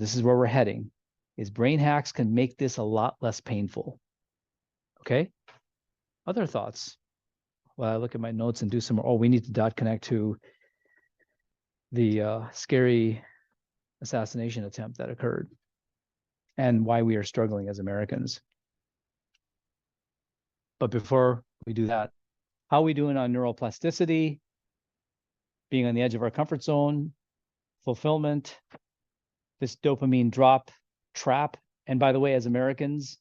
this is where we're heading, is brain hacks can make this a lot less painful. Okay? Other thoughts? Well, I look at my notes and do some more. Oh, we need to dot connect to the scary assassination attempt that occurred and why we are struggling as Americans. But before we do that, how are we doing on neuroplasticity, being on the edge of our comfort zone, fulfillment, this dopamine drop trap? And by the way, as Americans,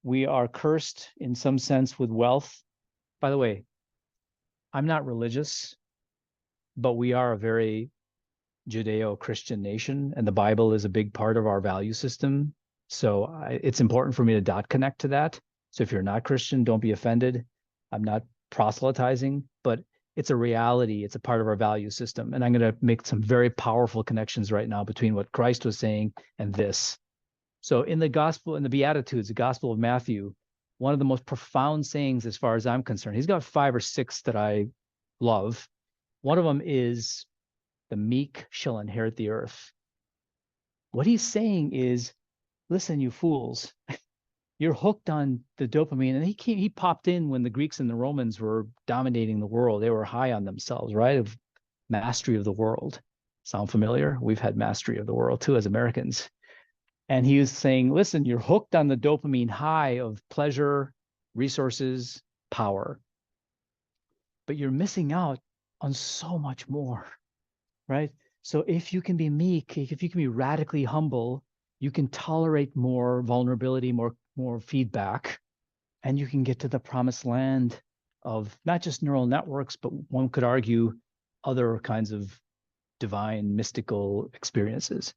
we are cursed in some sense with wealth. By the way, I'm not religious, but we are a very Judeo-Christian nation, and the Bible is a big part of our value system. So it's important for me to dot connect to that. So if you're not Christian, don't be offended. I'm not proselytizing, but it's a reality. It's a part of our value system. And I'm going to make some very powerful connections right now between what Christ was saying and this. So in the gospel, in the Beatitudes, the Gospel of Matthew, one of the most profound sayings as far as I'm concerned, he's got 5 or 6 that I love. One of them is, the meek shall inherit the earth. What he's saying is, listen, you fools, you're hooked on the dopamine. And he popped in when the Greeks and the Romans were dominating the world. They were high on themselves, right? Of mastery of the world. Sound familiar? We've had mastery of the world too as Americans. And he was saying, listen, you're hooked on the dopamine high of pleasure, resources, power. But you're missing out on so much more, right? So if you can be meek, if you can be radically humble, you can tolerate more vulnerability, more feedback, and you can get to the promised land of not just neural networks, but one could argue other kinds of divine mystical experiences.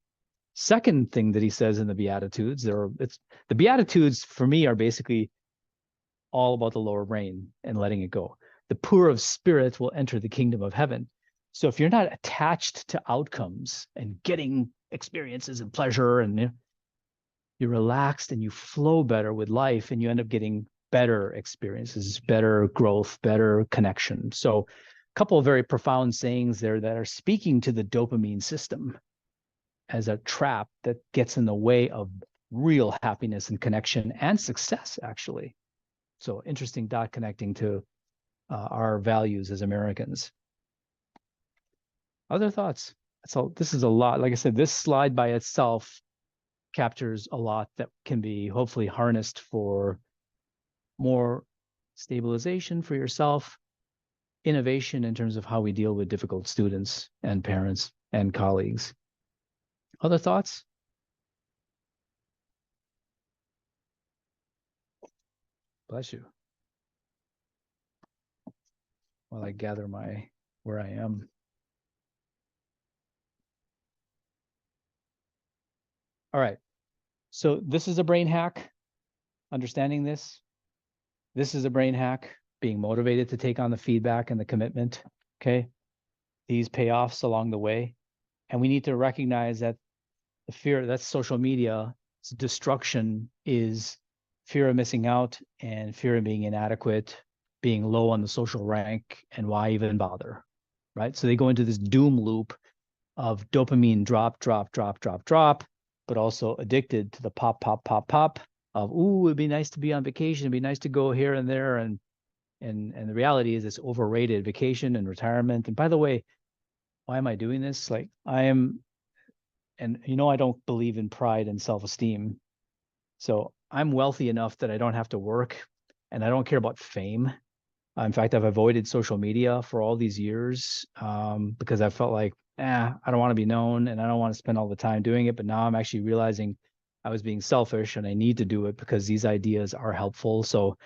Second thing that he says in the Beatitudes, the Beatitudes for me are basically all about the lower brain and letting it go. The poor of spirit will enter the kingdom of heaven. So if you're not attached to outcomes and getting experiences and pleasure, and you're relaxed and you flow better with life, and you end up getting better experiences, better growth, better connection. So a couple of very profound sayings there that are speaking to the dopamine system as a trap that gets in the way of real happiness and connection and success, actually. So interesting dot connecting to our values as Americans. Other thoughts? So this is a lot. Like I said, this slide by itself captures a lot that can be hopefully harnessed for more stabilization for yourself, innovation in terms of how we deal with difficult students and parents and colleagues. Other thoughts? Bless you. While I gather where I am. All right. So this is a brain hack, understanding this. This is a brain hack, being motivated to take on the feedback and the commitment, okay? These payoffs along the way. And we need to recognize that the fear, that's social media, destruction is fear of missing out and fear of being inadequate, being low on the social rank, and why even bother, right? So they go into this doom loop of dopamine drop, but also addicted to the pop of, ooh, it'd be nice to be on vacation, it'd be nice to go here and there. And the reality is it's overrated, vacation and retirement. And by the way, why am I doing this? Like I don't believe in pride and self-esteem. So I'm wealthy enough that I don't have to work and I don't care about fame. In fact, I've avoided social media for all these years because I felt like, I don't want to be known and I don't want to spend all the time doing it. But now I'm actually realizing I was being selfish and I need to do it because these ideas are helpful. So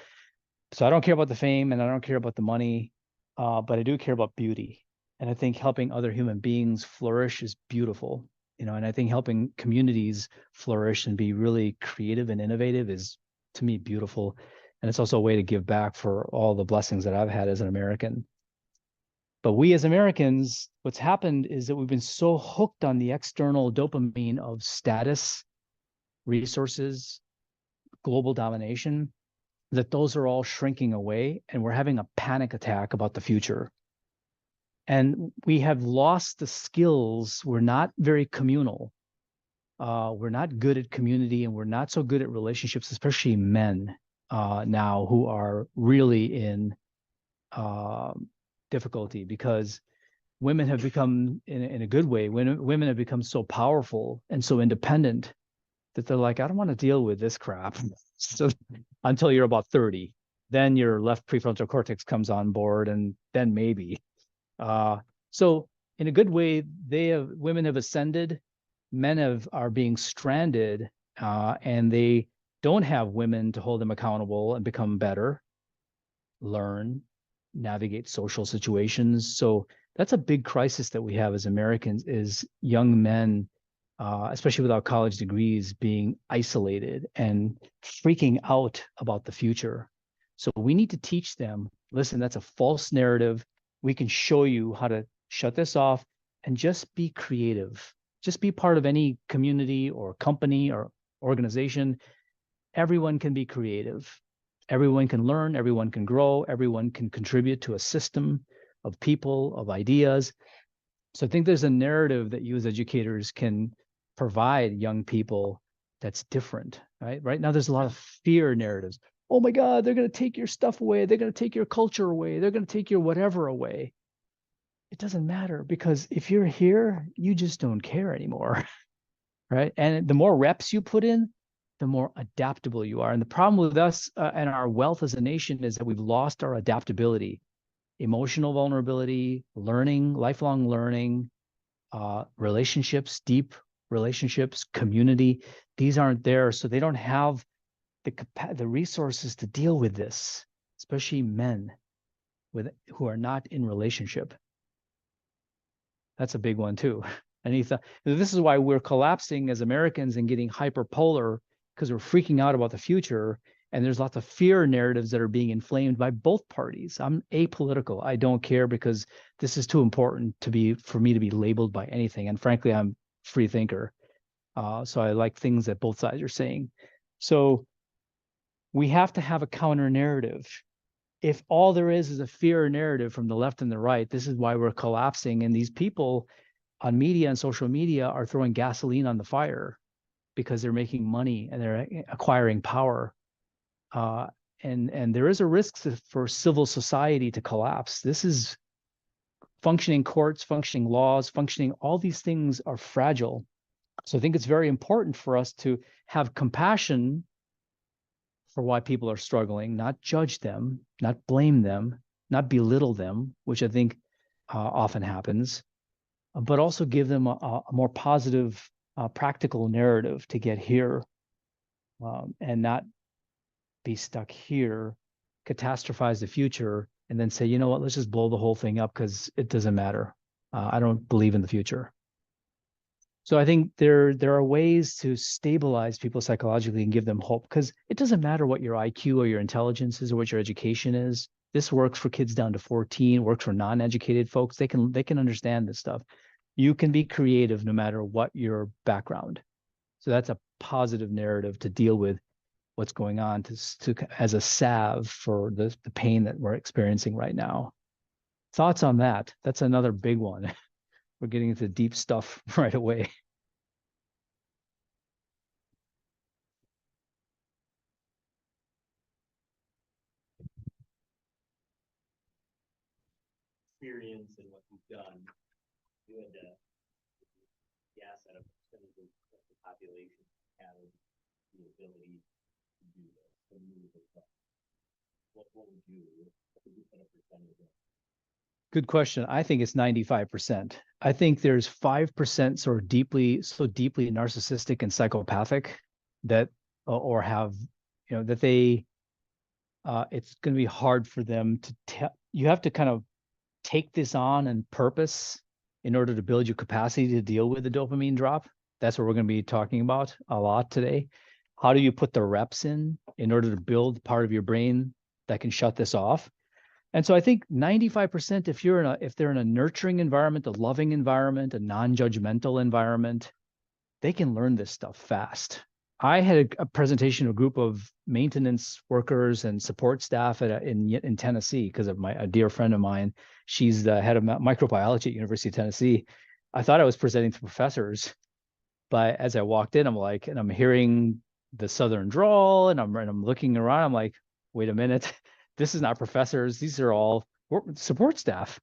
I don't care about the fame and I don't care about the money, but I do care about beauty. And I think helping other human beings flourish is beautiful, and I think helping communities flourish and be really creative and innovative is, to me, beautiful. And it's also a way to give back for all the blessings that I've had as an American. But we as Americans, what's happened is that we've been so hooked on the external dopamine of status, resources, global domination, that those are all shrinking away and we're having a panic attack about the future. And we have lost the skills. We're not very communal. We're not good at community, and we're not so good at relationships, especially men now who are really in difficulty because women have become, in a good way, women have become so powerful and so independent that they're like, I don't want to deal with this crap. So until you're about 30, then your left prefrontal cortex comes on board, and then maybe. So in a good way, women have ascended, men are being stranded, and they don't have women to hold them accountable and become better, learn, navigate social situations. So that's a big crisis that we have as Americans is young men, especially without college degrees, being isolated and freaking out about the future. So we need to teach them, listen, that's a false narrative. We can show you how to shut this off and just be creative. Just be part of any community or company or organization. Everyone can be creative. Everyone can learn, everyone can grow, everyone can contribute to a system of people, of ideas. So I think there's a narrative that you as educators can provide young people that's different, right? Right now, there's a lot of fear narratives. Oh my God, they're going to take your stuff away. They're going to take your culture away. They're going to take your whatever away. It doesn't matter because if you're here, you just don't care anymore, right? And the more reps you put in, the more adaptable you are. And the problem with us and our wealth as a nation is that we've lost our adaptability, emotional vulnerability, learning, lifelong learning, relationships, deep relationships, community. These aren't there. So they don't have the resources to deal with this, especially men who are not in relationship. That's a big one too. And this is why we're collapsing as Americans and getting hyperpolar because we're freaking out about the future. And there's lots of fear narratives that are being inflamed by both parties. I'm apolitical. I don't care because this is too important for me to be labeled by anything. And frankly, I'm a free thinker. So I like things that both sides are saying. So we have to have a counter narrative. If all there is a fear narrative from the left and the right, this is why we're collapsing. And these people on media and social media are throwing gasoline on the fire because they're making money and they're acquiring power. And there is a risk for civil society to collapse. This is functioning courts, functioning laws, functioning, all these things are fragile. So I think it's very important for us to have compassion for why people are struggling, not judge them, not blame them, not belittle them, which I think often happens, but also give them a more positive, practical narrative to get here and not be stuck here, catastrophize the future, and then say, you know what, let's just blow the whole thing up because it doesn't matter. I don't believe in the future. So I think there are ways to stabilize people psychologically and give them hope because it doesn't matter what your IQ or your intelligence is or what your education is. This works for kids down to 14, works for non-educated folks. They can understand this stuff. You can be creative no matter what your background. So that's a positive narrative to deal with what's going on as a salve for the pain that we're experiencing right now. Thoughts on that? That's another big one. We're getting into deep stuff right away. Experience and what you've done, you had the asset of percentage of the population have the ability to do this, to move it. What would you put a percentage of? Good question. I think it's 95%. I think there's 5% sort of so deeply narcissistic and psychopathic that, or have, that it's going to be hard for them to tell. You have to kind of take this on and purpose in order to build your capacity to deal with the dopamine drop. That's what we're going to be talking about a lot today. How do you put the reps in order to build part of your brain that can shut this off? And so I think 95%, if they're in a nurturing environment, a loving environment, a non-judgmental environment, they can learn this stuff fast. I had a presentation to a group of maintenance workers and support staff in Tennessee because of a dear friend of mine. She's the head of microbiology at University of Tennessee. I thought I was presenting to professors, But as I walked in, I'm like, and I'm hearing the Southern drawl, and I'm looking around. I'm like, wait a minute, this is not professors. These are all support staff.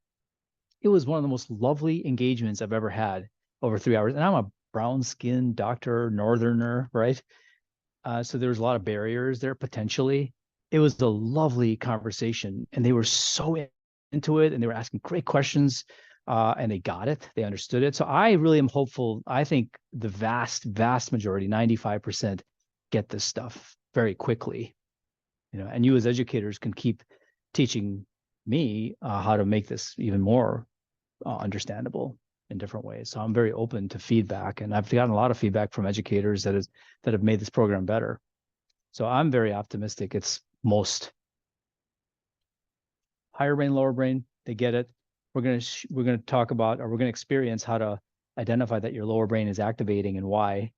It was one of the most lovely engagements I've ever had over 3 hours. And I'm a brown-skinned doctor, northerner, right? So there was a lot of barriers there potentially. It was a lovely conversation, and they were so into it, and they were asking great questions, and they got it. They understood it. So I really am hopeful. I think the vast majority, 95%, get this stuff very quickly. And you as educators can keep teaching me how to make this even more understandable in different ways. So I'm very open to feedback, and I've gotten a lot of feedback from educators that have made this program better. So I'm very optimistic. It's most higher brain, lower brain, they get it. We're gonna talk about, or we're gonna experience how to identify that your lower brain is activating and why,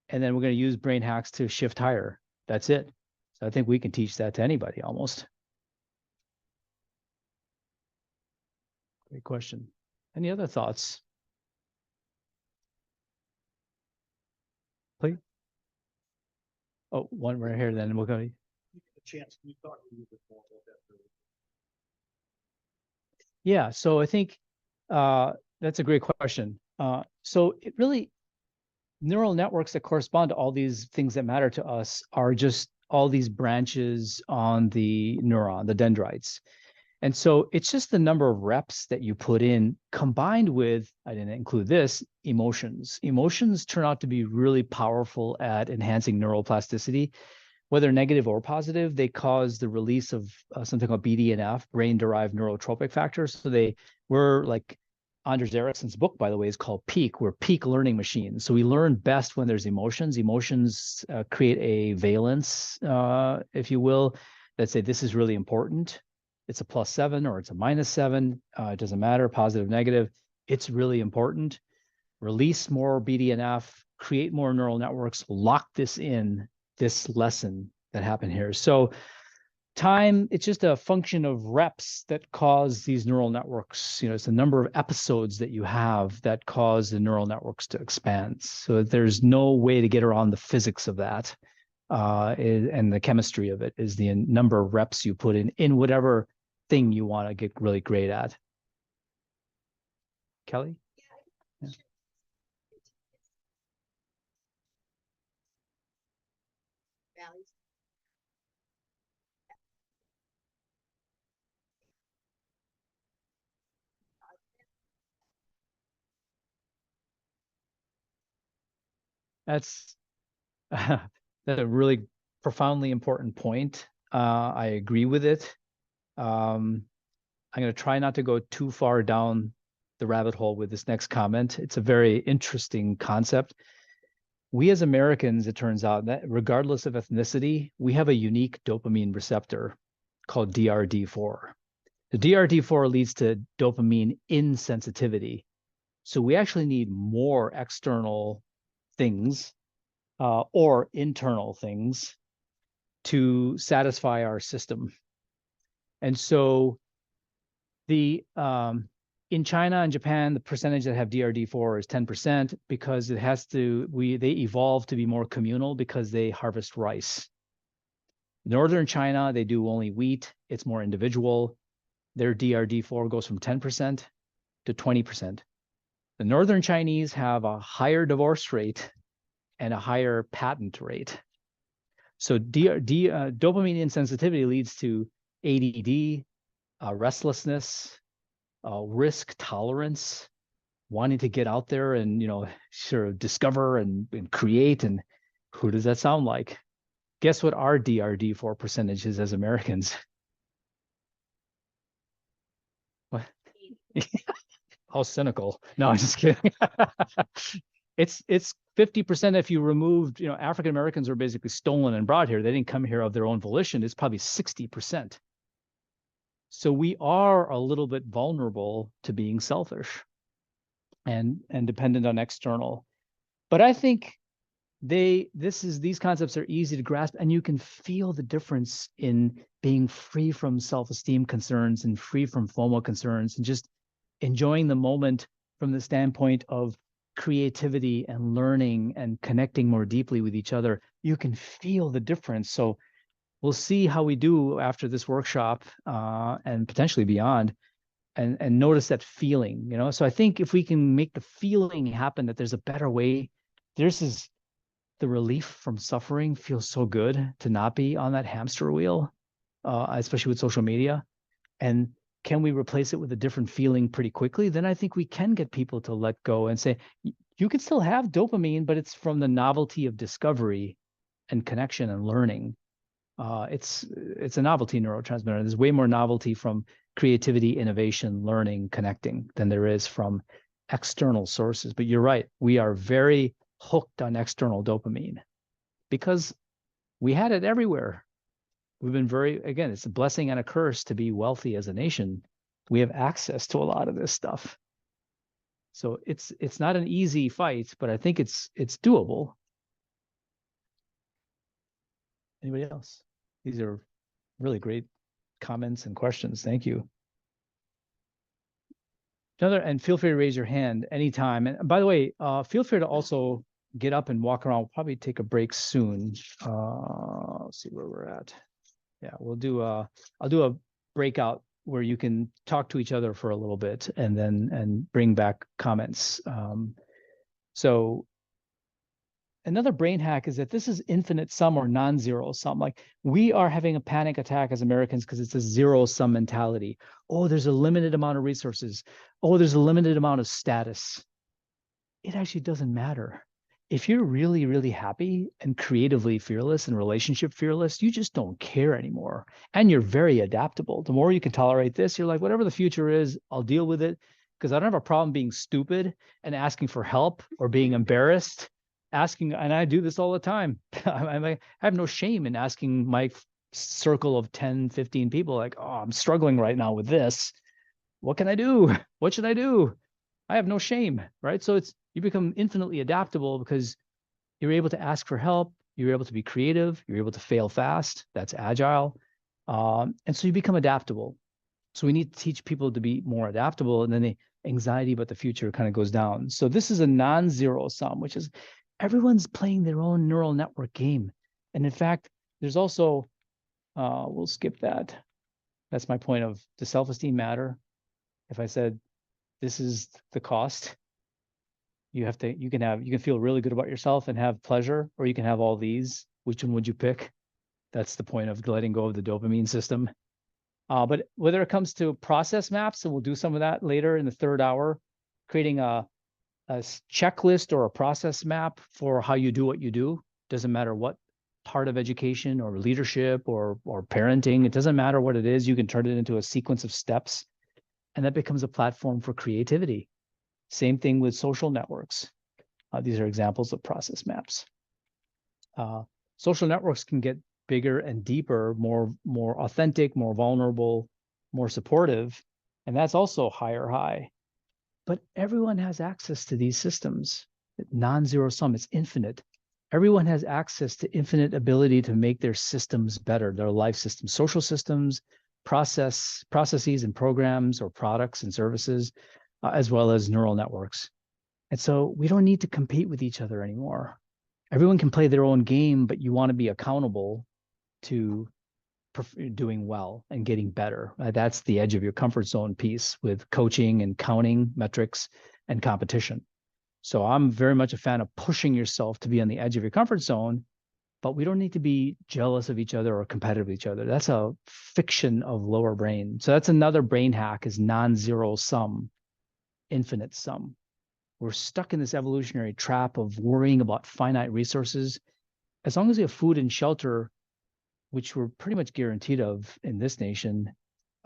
and then we're gonna use brain hacks to shift higher. That's it. So I think we can teach that to anybody almost. Great question. Any other thoughts? Please. Oh, one right here, then we'll go. A chance, can you talk a little bit more about that? Yeah, so I think that's a great question. So it really, neural networks that correspond to all these things that matter to us are just all these branches on the neuron, the dendrites. And so it's just the number of reps that you put in combined with, I didn't include this, emotions. Emotions turn out to be really powerful at enhancing neural plasticity. Whether negative or positive, they cause the release of something called BDNF, brain-derived neurotropic factors. So we're like, Anders Ericsson's book, by the way, is called Peak. We're peak learning machines. So we learn best when there's emotions. Emotions create a valence, if you will, that say this is really important. It's a +7 or it's a -7. It doesn't matter, positive, negative. It's really important. Release more BDNF, create more neural networks, lock this in, this lesson that happened here. So time, it's just a function of reps that cause these neural networks. It's the number of episodes that you have that cause the neural networks to expand. So there's no way to get around the physics of that. And the chemistry of it is the number of reps you put in whatever thing you want to get really great at. Kelly? Yeah. That's that's a really profoundly important point. I agree with it. I'm going to try not to go too far down the rabbit hole with this next comment. It's a very interesting concept. We as Americans, it turns out that regardless of ethnicity, we have a unique dopamine receptor called DRD4. The DRD4 leads to dopamine insensitivity. So we actually need more external things or internal things to satisfy our system. And so in China and Japan, the percentage that have DRD4 is 10% because they evolved to be more communal because they harvest rice. Northern China, they do only wheat. It's more individual. Their DRD4 goes from 10% to 20%. The Northern Chinese have a higher divorce rate and a higher patent rate. So dopamine insensitivity leads to ADD, restlessness, risk tolerance, wanting to get out there and sort of discover and create. And who does that sound like? Guess what our DRD4 percentage is as Americans? What? How cynical. No, I'm just kidding. It's 50% if you removed, African Americans were basically stolen and brought here. They didn't come here of their own volition. It's probably 60%. So we are a little bit vulnerable to being selfish and dependent on external. But I think these concepts are easy to grasp, and you can feel the difference in being free from self-esteem concerns and free from FOMO concerns and just enjoying the moment from the standpoint of creativity and learning and connecting more deeply with each other, you can feel the difference. So we'll see how we do after this workshop and potentially beyond, and notice that feeling, you know. So I think if we can make the feeling happen that there's a better way, the relief from suffering feels so good to not be on that hamster wheel, especially with social media. And can we replace it with a different feeling pretty quickly? Then I think we can get people to let go and say, you can still have dopamine, but it's from the novelty of discovery and connection and learning. It's a novelty neurotransmitter. There's way more novelty from creativity, innovation, learning, connecting than there is from external sources. But you're right, we are very hooked on external dopamine because we had it everywhere. We've been again, it's a blessing and a curse to be wealthy as a nation. We have access to a lot of this stuff. So it's not an easy fight, but I think it's doable. Anybody else? These are really great comments and questions. Thank you. And feel free to raise your hand anytime. And by the way, feel free to also get up and walk around. We'll probably take a break soon. Let's see where we're at. Yeah, I'll do a breakout where you can talk to each other for a little bit and bring back comments. So another brain hack is that this is infinite sum or non-zero sum. Like, we are having a panic attack as Americans because it's a zero-sum mentality. Oh, there's a limited amount of resources. Oh, there's a limited amount of status. It actually doesn't matter. If you're really, really happy and creatively fearless and relationship fearless, you just don't care anymore. And you're very adaptable. The more you can tolerate this, you're like, whatever the future is, I'll deal with it, because I don't have a problem being stupid and asking for help or being embarrassed. And I do this all the time. I have no shame in asking my circle of 10, 15 people, like, oh, I'm struggling right now with this. What can I do? What should I do? I have no shame, right? So you become infinitely adaptable because you're able to ask for help. You're able to be creative. You're able to fail fast. That's agile. And so you become adaptable. So we need to teach people to be more adaptable, and then the anxiety about the future kind of goes down. So this is a non-zero sum, which is everyone's playing their own neural network game. And in fact, there's also, we'll skip that. That's my point of, does self-esteem matter? If I said, this is the cost, you can feel really good about yourself and have pleasure, or you can have all these. Which one would you pick? That's the point of letting go of the dopamine system. But whether it comes to process maps, and we'll do some of that later in the third hour, creating a checklist or a process map for how you do what you do. Doesn't matter what part of education or leadership or parenting, it doesn't matter what it is, you can turn it into a sequence of steps, and that becomes a platform for creativity. Same thing with social networks. These are examples of process maps. Social networks can get bigger and deeper, more authentic, more vulnerable, more supportive, and that's also higher high. But everyone has access to these systems. Non-zero sum, it's infinite. Everyone has access to infinite ability to make their systems better, their life systems, social systems, processes and programs or products and services, as well as neural networks. And so we don't need to compete with each other anymore. Everyone can play their own game, but you want to be accountable to doing well and getting better. That's the edge of your comfort zone piece with coaching and counting metrics and competition. So I'm very much a fan of pushing yourself to be on the edge of your comfort zone, but we don't need to be jealous of each other or competitive with each other. That's a fiction of lower brain. So that's another brain hack, is non-zero sum, infinite sum. We're stuck in this evolutionary trap of worrying about finite resources. As long as we have food and shelter, which we're pretty much guaranteed of in this nation,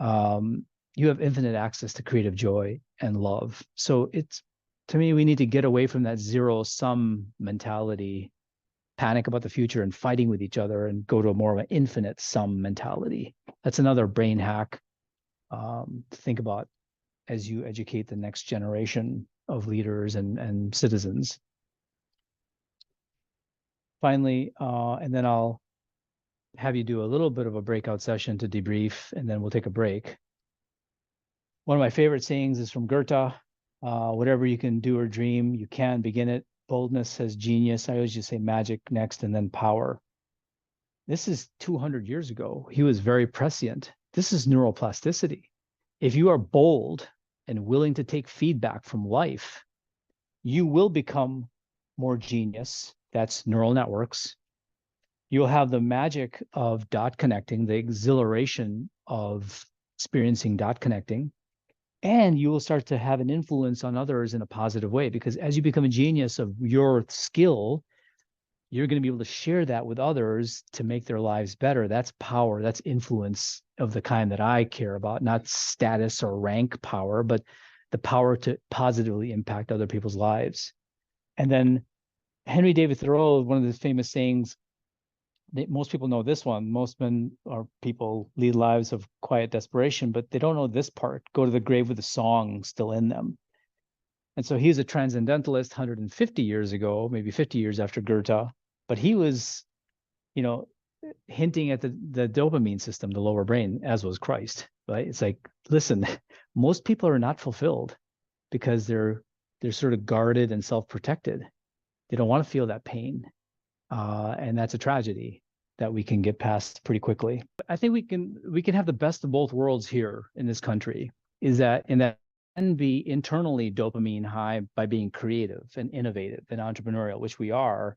you have infinite access to creative joy and love. So to me, we need to get away from that zero-sum mentality, panic about the future and fighting with each other, and go to a more of an infinite sum mentality. That's another brain hack to think about as you educate the next generation of leaders and citizens. Finally, and then I'll have you do a little bit of a breakout session to debrief, and then we'll take a break. One of my favorite sayings is from Goethe. Whatever you can do or dream, you can begin it. Boldness has genius. I always just say magic next and then power. This is 200 years ago. He was very prescient. This is neuroplasticity. If you are bold and willing to take feedback from life, you will become more genius. That's neural networks. You'll have the magic of dot connecting, the exhilaration of experiencing dot connecting, and you will start to have an influence on others in a positive way, because as you become a genius of your skill, you're going to be able to share that with others to make their lives better. That's power. That's influence of the kind that I care about, not status or rank power, but the power to positively impact other people's lives. And then Henry David Thoreau, one of the famous sayings, most people know this one. Most men or people lead lives of quiet desperation, but they don't know this part: go to the grave with a song still in them. And so he's a transcendentalist 150 years ago, maybe 50 years after Goethe, but he was, hinting at the dopamine system, the lower brain, as was Christ, right? It's like, listen, most people are not fulfilled because they're sort of guarded and self-protected. They don't want to feel that pain. And that's a tragedy that we can get past pretty quickly. I think we can have the best of both worlds here in this country, is that can be internally dopamine high by being creative and innovative and entrepreneurial, which we are,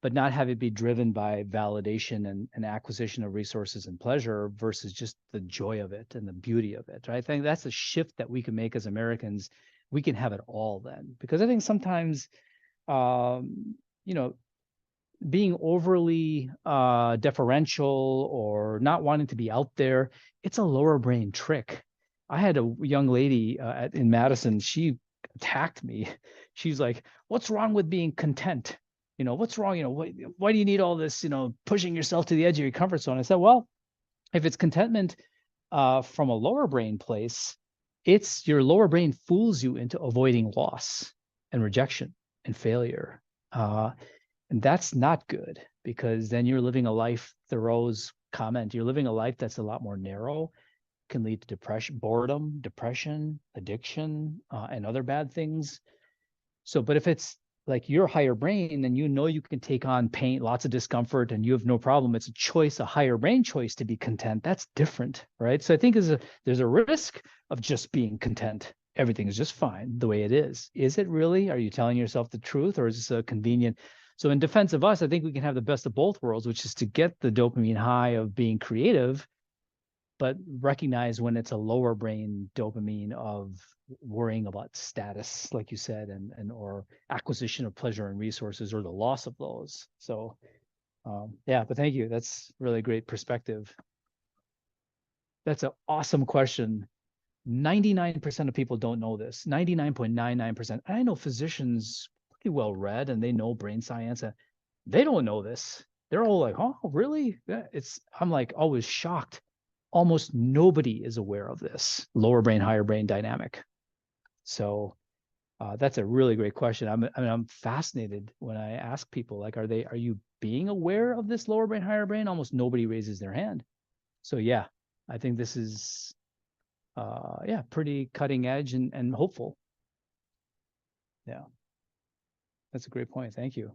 but not have it be driven by validation and acquisition of resources and pleasure versus just the joy of it and the beauty of it. Right? I think that's a shift that we can make as Americans. We can have it all then, because I think sometimes, being overly deferential or not wanting to be out there, it's a lower brain trick. I had a young lady in Madison. She attacked me. She's like, "What's wrong with being content? What's wrong? Why do you need all this? Pushing yourself to the edge of your comfort zone?" I said, "Well, if it's contentment from a lower brain place, it's your lower brain fools you into avoiding loss and rejection and failure." And that's not good, because then you're living a life, Thoreau's comment, you're living a life that's a lot more narrow, can lead to depression, boredom, depression, addiction, and other bad things. So, but if it's like your higher brain and you can take on pain, lots of discomfort, and you have no problem, it's a choice, a higher brain choice to be content. That's different, right? So I think there's a risk of just being content. Everything is just fine the way it is. Is it really? Are you telling yourself the truth, or is this a convenient? So in defense of us, I think we can have the best of both worlds, which is to get the dopamine high of being creative, but recognize when it's a lower brain dopamine of worrying about status, like you said, and or acquisition of pleasure and resources, or the loss of those. So yeah, but thank you. That's really great perspective. That's an awesome question. 99% of people don't know this. 99.99%. I know physicians pretty well read and they know brain science. They don't know this. They're all like, "Oh, really?" Yeah, I'm like always shocked. Almost nobody is aware of this lower brain, higher brain dynamic. So that's a really great question. I'm fascinated when I ask people, like, are you being aware of this lower brain, higher brain? Almost nobody raises their hand. So yeah, I think this is pretty cutting edge and hopeful. Yeah, that's a great point. Thank you.